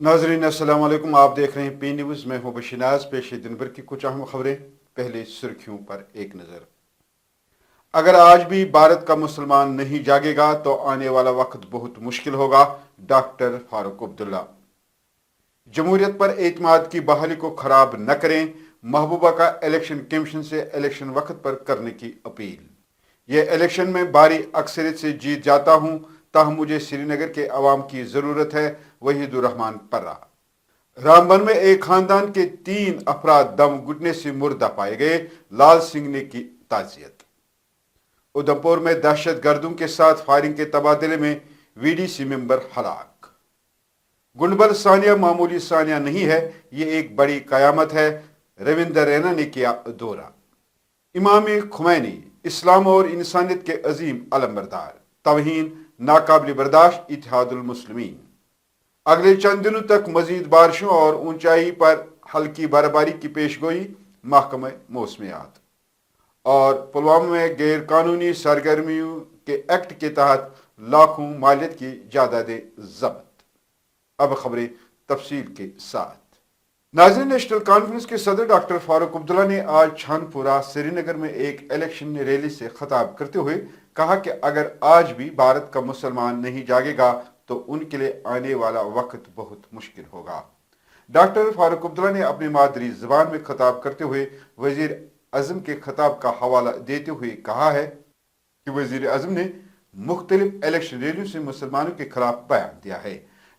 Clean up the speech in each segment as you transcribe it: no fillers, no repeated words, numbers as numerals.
नाजरीन अस्सलाम वालेकुम। आप देख रहे हैं पी न्यूज़। मैं हूं बशीनाज। पेश है दिन भर की कुछ अहम खबरें। पहले सुर्खियों पर एक नज़र। अगर आज भी भारत का मुसलमान नहीं जागेगा तो आने वाला वक्त बहुत मुश्किल होगा। डॉक्टर फारूक अब्दुल्ला। जमहूरियत पर एतमाद की बहाली को खराब न करें। महबूबा का इलेक्शन कमीशन से इलेक्शन वक्त पर करने की अपील। यह इलेक्शन में भारी अक्सरियत से जीत जाता हूं, ताहम मुझे श्रीनगर के अवाम की ज़रूरत है। वहीदुर रहमान पर्रा। रामबन में एक खानदान के 3 अफराद दम घुटने से मुर्दा पाए गए। लाल सिंह ने की ताज़ियत। उधमपुर में दहशत गर्दों के साथ फायरिंग के तबादले में वीडीसी मेंबर हलाक। गुंडबल सानिया मामूली सानिया नहीं है, ये एक बड़ी कयामत है। रविंदर रैना ने किया दौरा। इमाम खुमैनी इस्लाम और इंसानियत के अजीम अलमबरदार। तौहीन नाकाबिल बर्दाश्त इत्तेहादुल मुस्लिमीन। अगले चंद दिनों तक मजीद बारिशों और ऊंचाई पर हल्की बर्फबारी की पेशगोई महकमा मौसमियात। और पुलवामा में गैर कानूनी सरगर्मियों के एक्ट के तहत लाखों मालियत की जायदादें जब्त। अब खबरें तफसील के साथ। नाज़रीन, नेशनल कॉन्फ्रेंस के सदर डॉक्टर फारूक अब्दुल्ला ने आज छानपुरा श्रीनगर में एक इलेक्शन रैली से खिताब करते हुए कहा कि अगर आज भी भारत का मुसलमान नहीं जागेगा तो उनके लिए आने वाला वक्त बहुत मुश्किल होगा। डॉक्टर फारूक अब्दुल्ला ने अपनी मादरी ज़बान में खिताब करते हुए वज़ीर आज़म के खिताब का हवाला देते हुए कहा है कि वज़ीर आज़म ने मुख्तलिफ इलेक्शन रैलियों से मुसलमानों के खिलाफ बयान दिया है।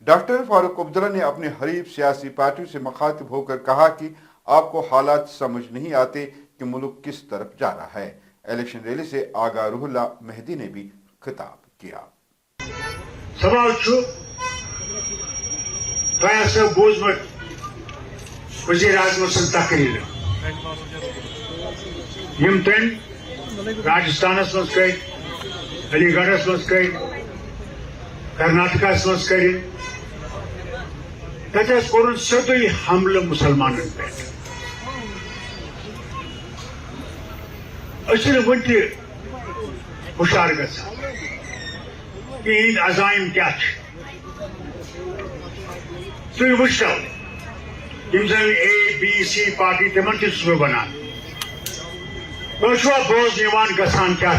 डॉक्टर फारूक अब्दुल्ला ने अपने हरीफ सियासी पार्टियों से मुखातिब होकर कहा कि आपको हालात समझ नहीं आते कि मुल्क किस तरफ जा रहा है। इलेक्शन रैली से आगा रूहुल्ला मेहदी ने भी खिताब किया। सवाल बोझमत वज़ीर आज़म सन तकरीर यम तन राजस्थानस मज कर, अलीगढ़ मज कर, कर्नाटकस मज कर कोर सोदुई हमल मुसलमान पे वन हुशार कि अजाइम क्या तुम वो A-B-C पार्टी तमन तह बनान तुआ बोझ गसान क्या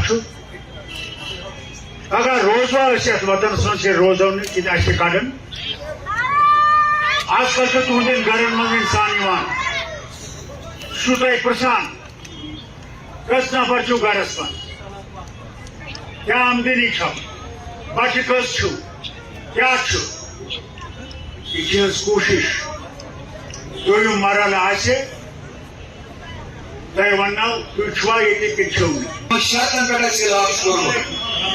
अगर रोजवा वतन मज रोजो कड़न आजकल तो तुहदन घरन मज इंसान तुह पृछान कस नफर छु घरस मज क्या आमदनी बच्चे कस क्या यह कोशिश दोम मरल वनो तुवा ये शर्तन पे इलाज कोर्मुत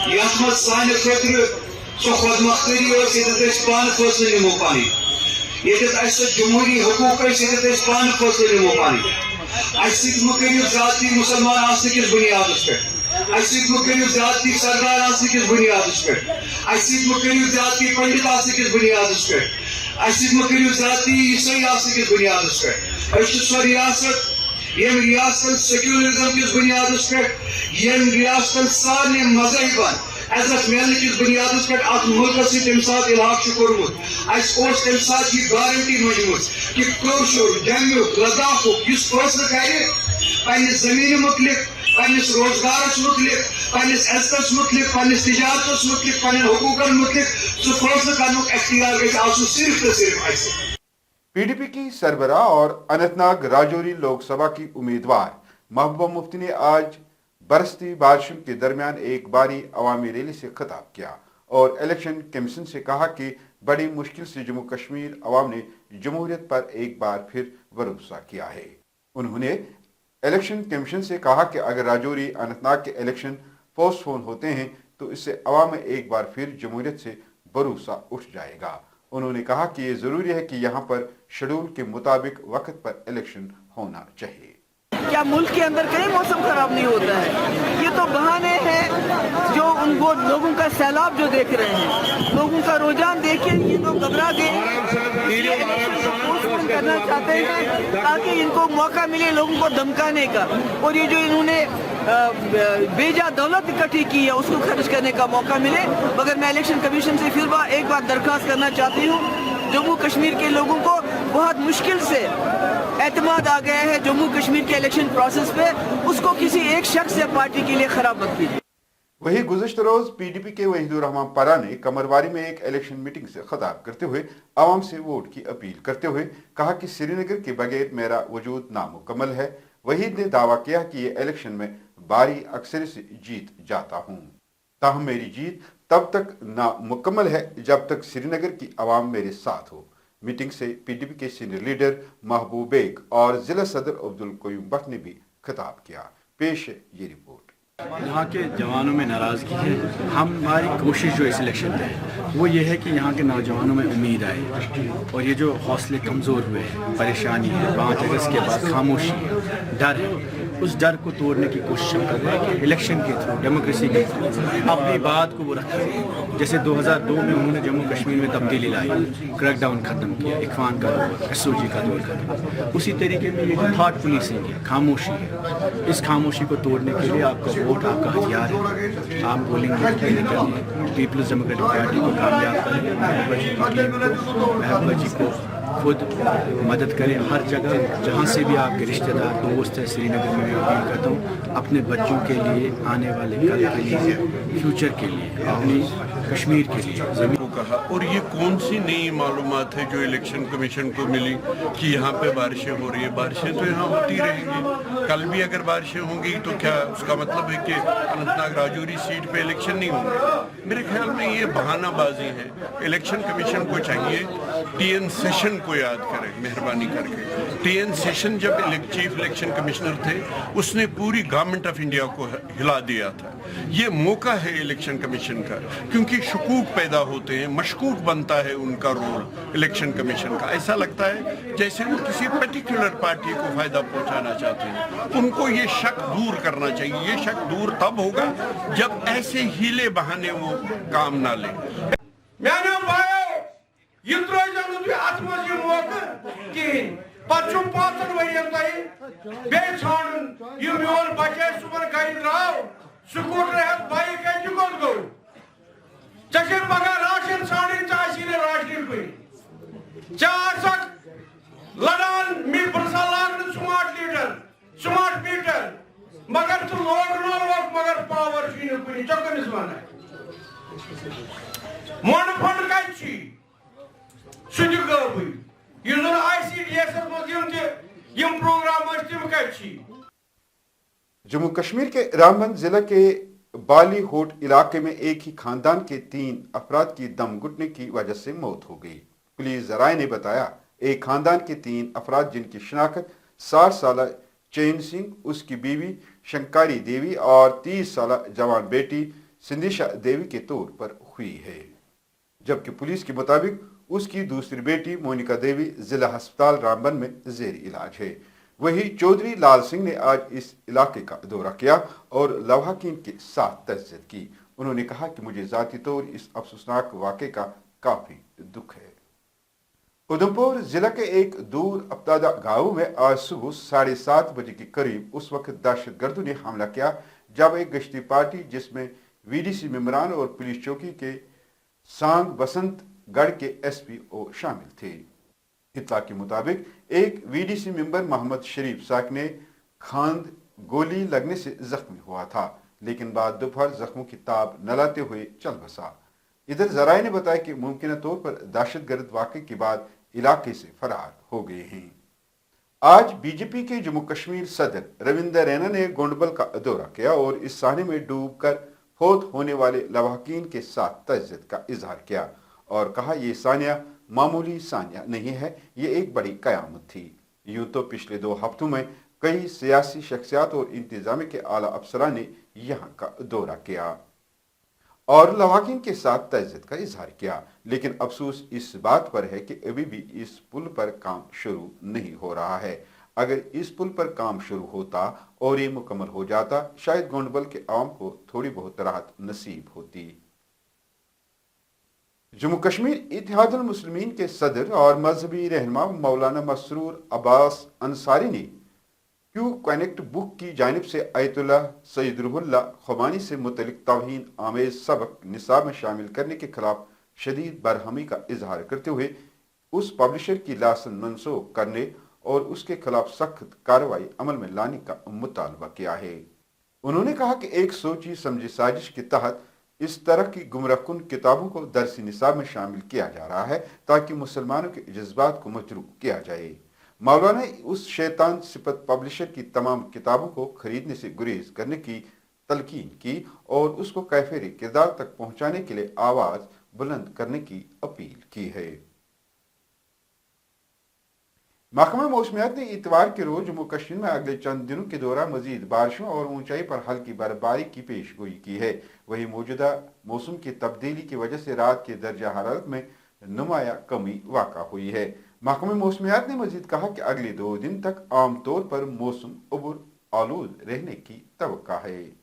यथ मज सान खुद सो खुदमुख्तरी पान फैसले निमो पानी ये जमहूरी हकूक पान फैसले निमो पानी करो जाती मुसलमान आस बुनियाद पे करो जाती सरदार आस बुनियाद पे करो जाती पंडित आस बुनियाद पे करो जाती ईसाई आस बुनियाद पे सो रियासत यम रियासत सेक्युलरिज्म किस बुनियाद पे यम रियासत सारे मजहबन इज्जत मिलने किस बुनियाद पे मुल्क तम इलाक कोर्मुत तम सात यह गारंटी मजमत कि कौशुर जम्मू लद्दाख फैसले करे पन्निस जमीन मुतलिक पन्निस रोजगारस मुतलिक पन्निस इज्जतस मुतलिक पन्निस तिजारतस मुतलिक पन्न हुकूकन मुतलिक सह फैसले करने अख्तियार गो सिर्फ तो सिर्फ पीडीपी की सरबराह और अनंतनाग राजौरी लोकसभा की उम्मीदवार महबूबा मुफ्ती ने आज बरसती बारिशों के दरमियान एक बारी अवामी रैली से खिताब किया और इलेक्शन कमीशन से कहा कि बड़ी मुश्किल से जम्मू कश्मीर अवाम ने जमहूरियत पर एक बार फिर भरोसा किया है। उन्होंने इलेक्शन कमीशन से कहा कि अगर राजौरी अनंतनाग के इलेक्शन पोस्टपोन होते हैं तो इससे अवाम में एक बार फिर जमहूरियत से भरोसा उठ जाएगा। उन्होंने कहा कि ये जरूरी है कि यहाँ पर शेड्यूल के मुताबिक वक्त पर इलेक्शन होना चाहिए। क्या मुल्क के अंदर कहीं मौसम खराब नहीं होता है? ये तो बहाने हैं जो उनको लोगों का सैलाब जो देख रहे हैं, लोगों का रुझान देखे ये तो घबरा गए, करना चाहते हैं ताकि इनको मौका मिले लोगों को धमकाने का, और ये जो इन्होंने बेजा दौलत इकट्ठी की है उसको खर्च करने का मौका मिले। मगर मैं इलेक्शन कमीशन से फिर एक बार दरख्वास्त करना चाहती हूँ जम्मू कश्मीर के लोगों को बहुत मुश्किल से एतमाद आ गया है जम्मू कश्मीर के इलेक्शन प्रोसेस पे, उसको किसी एक शख्स या पार्टी के लिए खराब मत कीजिए। वही गुज़श्ता रोज पीडीपी के वहीदुर रहमान परा ने कमरवारी में एक इलेक्शन मीटिंग से खिताब करते हुए आवाम से वोट की अपील करते हुए कहा कि श्रीनगर के बगैर मेरा वजूद नामुकम्मल है। वहीद ने दावा किया कि ये इलेक्शन में भारी अक्सर से जीत जाता हूँ, ताहम मेरी जीत तब तक नामुकम्मल है जब तक श्रीनगर की आवाम मेरे साथ हो। मीटिंग से पीडीपी के सीनियर लीडर महबूब बेग और जिला सदर अब्दुल कयूम भट्ट ने भी खिताब किया। पेश है ये रिपोर्ट। यहाँ के जवानों में नाराज़गी है। हमारी कोशिश जो इस इलेक्शन में है वो ये है कि यहाँ के नौजवानों में उम्मीद आए, और ये जो हौसले कमज़ोर हुए हैं, परेशानी है, 5 अगस्त के बाद खामोशी है, डर है, उस डर को तोड़ने की कोशिश हम कर रहे हैं कि इलेक्शन के थ्रू, डेमोक्रेसी के थ्रू अपनी बात को वो रखें। जैसे 2002 में उन्होंने जम्मू कश्मीर में तब्दीली लाई, क्रैकडाउन ख़त्म किया, इखवान का दौर, एसओजी का दौर खत्म, उसी तरीके में ये जो थॉट पुलिसिंग है, खामोशी है, इस खामोशी को तोड़ने के लिए आपका वोट आपका हथियार है। आप बोलेंगे पीपल्स डेमोक्रेटिक पार्टी को कामयाब करें, महबूबा जी को खुद मदद करें हर जगह जहाँ से भी आपके रिश्तेदार दोस्त हैं। श्रीनगर में मैं अपील करता हूँ अपने बच्चों के लिए, आने वाले कल के लिए, फ्यूचर के लिए, अपनी कश्मीर के लिए ज़मीन को कहा। और ये कौन सी नई मालूमात है जो इलेक्शन कमीशन को मिली कि यहाँ पे बारिशें हो रही है? बारिशें तो यहाँ होती रहेंगी, कल भी अगर बारिशें होंगी तो क्या उसका मतलब है कि अनंतनाग राजौरी सीट पे इलेक्शन नहीं होंगे? मेरे ख्याल में ये बहानाबाजी है। इलेक्शन कमीशन को चाहिए टीएन सेशन को याद करें मेहरबानी करके। टीएन सेशन जब चीफ इलेक्शन कमिश्नर थे उसने पूरी गवर्नमेंट ऑफ इंडिया को हिला दिया था। ये मौका है इलेक्शन कमीशन का, क्योंकि शकूक पैदा होते हैं, मशकूक बनता है उनका रोल इलेक्शन कमीशन का। ऐसा लगता है जैसे वो किसी पर्टिकुलर पार्टी को फायदा पहुंचाना चाहते हैं। उनको ये शक दूर करना चाहिए। ये शक दूर तब होगा जब ऐसे हीले बहाने वो काम ना ले। स्कूटर बाइक गो पगह राशन षान चाहे राशन पे लड़ान मिलसा लागन स्मार्ट मीटर मगर तू लोग ना लोग मगर पावर कुन चकमिस वन मोन फंड कत सह गई ICDS मज प्रोग्राम तम कत। जम्मू कश्मीर के रामबन जिला के बाली होट इलाके में एक ही खानदान के 3 अफराद की दम घुटने की वजह से मौत हो गई। पुलिस जराये ने बताया एक खानदान के 3 अफराद जिनकी शिनाख्त 60 साल चैन सिंह, उसकी बीवी शंकारी देवी और 30 साल जवान बेटी सिंधिशा देवी के तौर पर हुई है, जबकि पुलिस के मुताबिक उसकी दूसरी बेटी मोनिका देवी जिला अस्पताल रामबन में जेर इलाज है। वही चौधरी लाल सिंह ने आज इस इलाके का दौरा किया और लवाहकीन के साथ तज़कियत की। उन्होंने कहा कि मुझे ज़ाती तौर इस अफसोसनाक वाक़े का काफ़ी दुख है। उधमपुर जिला के एक दूर अब्तादा गांव में आज सुबह 7:30 बजे के करीब उस वक्त दहशतगर्दों ने हमला किया जब एक गश्ती पार्टी जिसमें VDC मेंबरान और पुलिस चौकी के सांग बसंतगढ़ के SPO शामिल थे। इत्तला के मुताबिक एक VDC मेंबर मोहम्मद शरीफ साक ने खांद गोली लगने से जख्मी हुआ था, लेकिन बाद दोपहर जख्मों की ताब न लाते हुए चल बसा। इधर जराये ने बताया कि मुमकिन तौर पर दहशतगर्द वाक़े के बाद इलाके से फरार हो गए हैं। आज बीजेपी के जम्मू कश्मीर सदर रविंदर रैना ने गोंडबल का दौरा किया और इस साहने में डूब कर फौत होने वाले लवाहकीन के साथ तज़्ज़ियत का इजहार किया और कहा यह सानिया मामूली सानिया नहीं है, ये एक बड़ी कयामत थी। यूं तो पिछले 2 हफ्तों में कई सियासी शख्सियात और इंतजामी के आला अफसरान ने यहाँ का दौरा किया और लवाहकीन के साथ तज़्ज़ियत का इजहार किया, लेकिन अफसोस इस बात पर है कि अभी भी इस पुल पर काम शुरू नहीं हो रहा है। अगर इस पुल पर काम शुरू होता और ये मुकम्मल हो जाता, शायद गोंडबल के आवाम को थोड़ी बहुत राहत नसीब होती। जम्मू कश्मीर इत्तेहादुल मुस्लिमीन के सदर और मजहबी रहनुमा मौलाना मसरूर अब्बास अंसारी ने क्यू कनेक्ट बुक की जानिब से आयतुल्लाह सैयद रूहुल्लाह खुमानी से मुतलिक तौहीन आमेज सबक निसाब में शामिल करने के खिलाफ शदीद बरहमी का इजहार करते हुए उस पब्लिशर की लाइसेंस मनसूख करने और उसके खिलाफ सख्त कार्रवाई अमल में लाने का मुतालबा किया है। उन्होंने कहा कि एक सोची समझी साजिश के तहत इस तरह की गुमराहकुन किताबों को दरसी निसाब में शामिल किया जा रहा है ताकि मुसलमानों के जज्बात को मजरूह किया जाए। मौलाना ने उस शैतान सिफत पब्लिशर की तमाम किताबों को खरीदने से गुरेज करने की तलकीन की और उसको कैफिर किरदार तक पहुंचाने के लिए आवाज बुलंद करने की अपील की है। महकमा मौसमियात ने इतवार के रोज जम्मू कश्मीर में अगले चंद दिनों के दौरान मजीद बारिशों और ऊंचाई पर हल्की बर्फबारी की पेशगोई की है। वहीं मौजूदा मौसम की तब्दीली की वजह से रात के दर्जा हरारत में नुमाया कमी वाक़ा हुई है। महकमा मौसमियात ने मजीद कहा कि अगले 2 दिन तक आमतौर पर मौसम उबुर आलूद रहने की तवक्का है।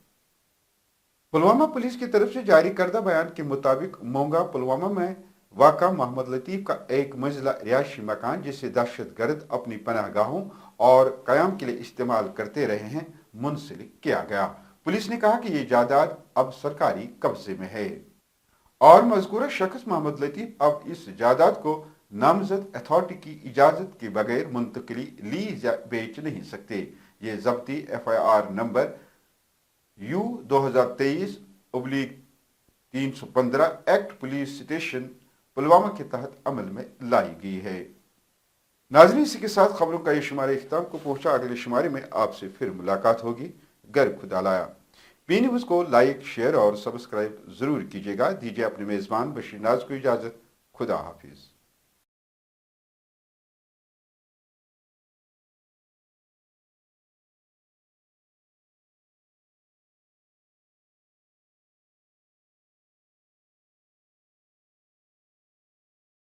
पुलवामा पुलिस की तरफ से जारी करदा बयान के मुताबिक मोंगा पुलवामा में वाक़ा मोहम्मद लतीफ़ का एक मंजिला रिहायशी मकान जिसे दहशतगर्द अपनी पनाहगाहों और क़याम के लिए इस्तेमाल करते रहे हैं मुंसलिक किया गया। पुलिस ने कहा कि ये जायदाद अब सरकारी कब्जे में है और मज़कूरा शख्स मोहम्मद लतीफ़ अब इस जायदाद को नामजद अथॉरिटी की इजाज़त के बगैर मुंतकली लीज या बेच नहीं सकते। ये ज़ब्ती FIR number U 2023/315 act police station Pulwama के तहत अमल में लाई गई है। नाज़रीन, इसी के साथ खबरों का ये शुमारे इख्तिताम को पहुंचा। अगले शुमारे में आपसे फिर मुलाकात होगी। गर्व खुदा लाया। पी न्यूज़ को लाइक, शेयर और सब्सक्राइब जरूर कीजिएगा। दीजिए अपने मेज़बान बशीर नाज को इजाज़त। खुदा हाफिज।